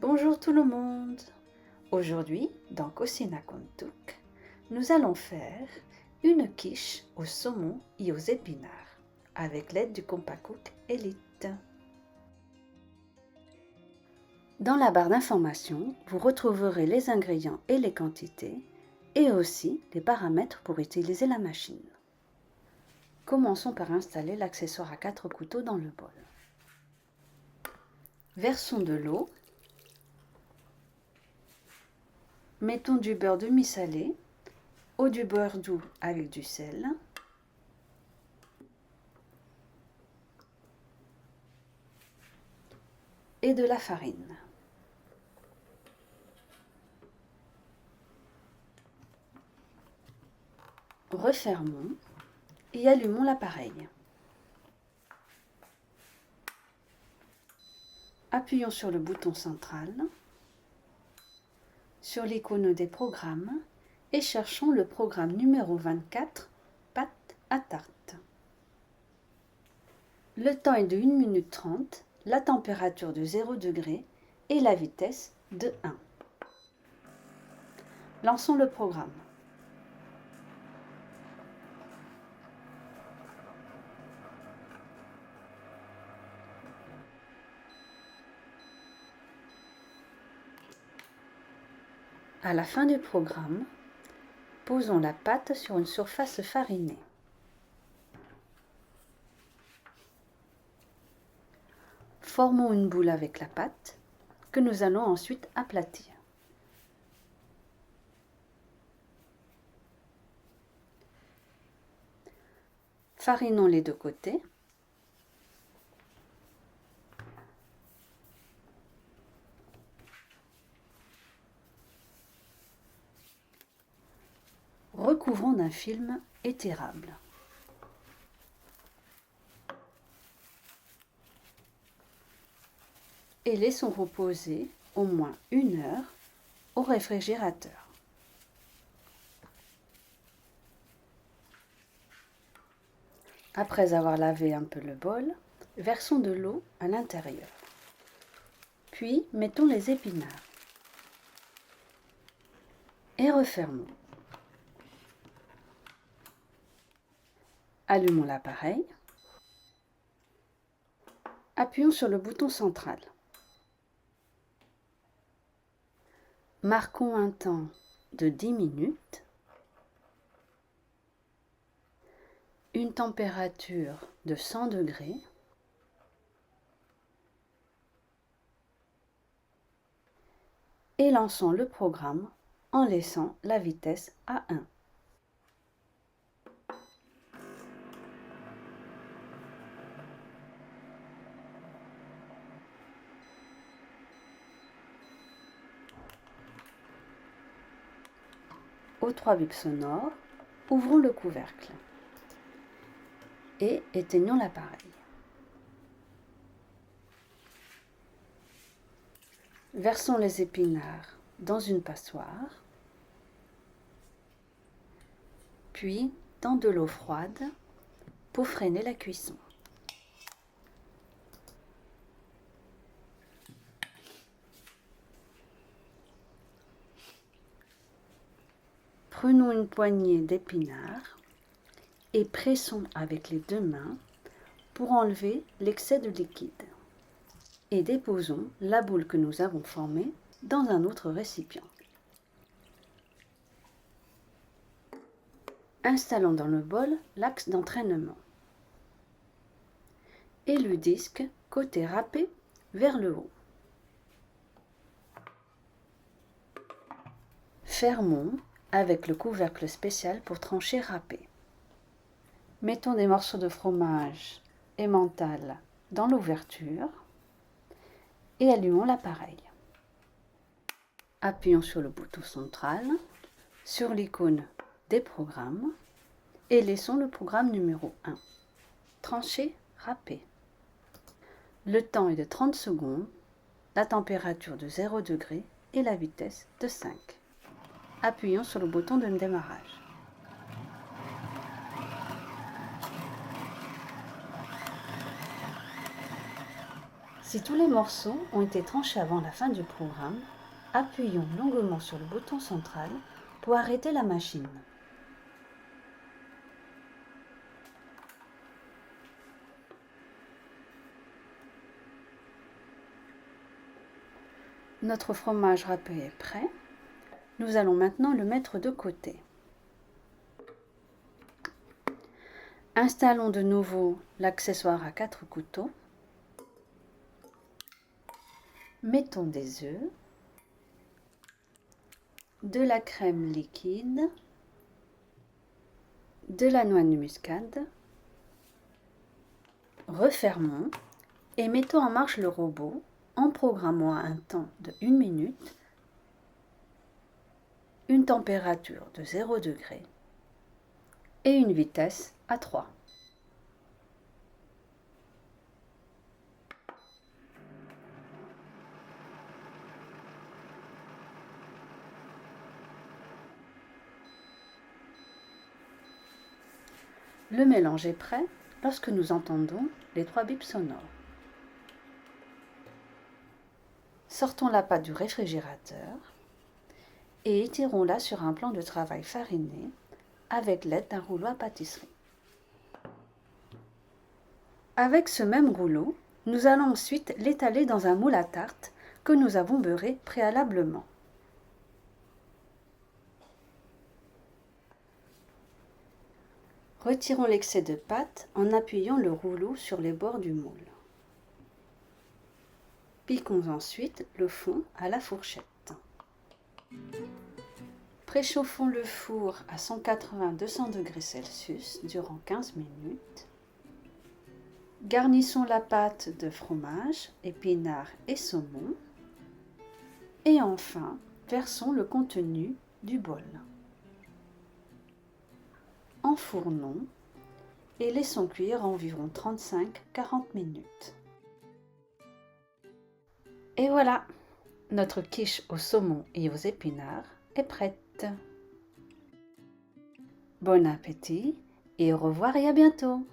Bonjour tout le monde. Aujourd'hui, dans Cocina con Tuc, nous allons faire une quiche au saumon et aux épinards avec l'aide du Compacook Elite. Dans la barre d'informations, vous retrouverez les ingrédients et les quantités et aussi les paramètres pour utiliser la machine. Commençons par installer l'accessoire à 4 couteaux dans le bol. Versons de l'eau. Mettons du beurre demi-salé ou du beurre doux avec du sel. Et de la farine. Refermons et allumons l'appareil. Appuyons sur le bouton central, sur l'icône des programmes et cherchons le programme numéro 24, pâte à tarte. Le temps est de 1 minute 30, la température de 0 degré et la vitesse de 1. Lançons le programme. À la fin du programme, posons la pâte sur une surface farinée. Formons une boule avec la pâte que nous allons ensuite aplatir. Farinons les deux côtés. Recouvrons d'un film étirable. Et laissons reposer au moins 1 heure au réfrigérateur. Après avoir lavé un peu le bol, versons de l'eau à l'intérieur. Puis mettons les épinards. Et refermons. Allumons l'appareil. Appuyons sur le bouton central. Marquons un temps de 10 minutes. Une température de 100 degrés. Et lançons le programme en laissant la vitesse à 1. Aux 3 bips sonores, ouvrons le couvercle et éteignons l'appareil. Versons les épinards dans une passoire, puis dans de l'eau froide pour freiner la cuisson. Prenons une poignée d'épinards et pressons avec les 2 mains pour enlever l'excès de liquide. Et déposons la boule que nous avons formée dans un autre récipient. Installons dans le bol l'axe d'entraînement et le disque côté râpé vers le haut. Fermons avec le couvercle spécial pour trancher râpé. Mettons des morceaux de fromage emmental dans l'ouverture et allumons l'appareil. Appuyons sur le bouton central, sur l'icône des programmes et laissons le programme numéro 1. Trancher, râpé. Le temps est de 30 secondes, la température de 0 degré et la vitesse de 5. Appuyons sur le bouton de démarrage. Si tous les morceaux ont été tranchés avant la fin du programme, appuyons longuement sur le bouton central pour arrêter la machine. Notre fromage râpé est prêt. Nous allons maintenant le mettre de côté. Installons de nouveau l'accessoire à 4 couteaux. Mettons des œufs, de la crème liquide, de la noix de muscade. Refermons et mettons en marche le robot en programmant un temps de 1 minute, une température de 0 degré et une vitesse à 3. Le mélange est prêt lorsque nous entendons les 3 bips sonores. Sortons la pâte du réfrigérateur et étirons-la sur un plan de travail fariné avec l'aide d'un rouleau à pâtisserie. Avec ce même rouleau, nous allons ensuite l'étaler dans un moule à tarte que nous avons beurré préalablement. Retirons l'excès de pâte en appuyant le rouleau sur les bords du moule. Piquons ensuite le fond à la fourchette. Préchauffons le four à 180-200 degrés Celsius durant 15 minutes. Garnissons la pâte de fromage, épinards et saumon. Et enfin, versons le contenu du bol. Enfournons et laissons cuire environ 35-40 minutes. Et voilà, notre quiche au saumon et aux épinards est prête. Bon appétit et au revoir et à bientôt.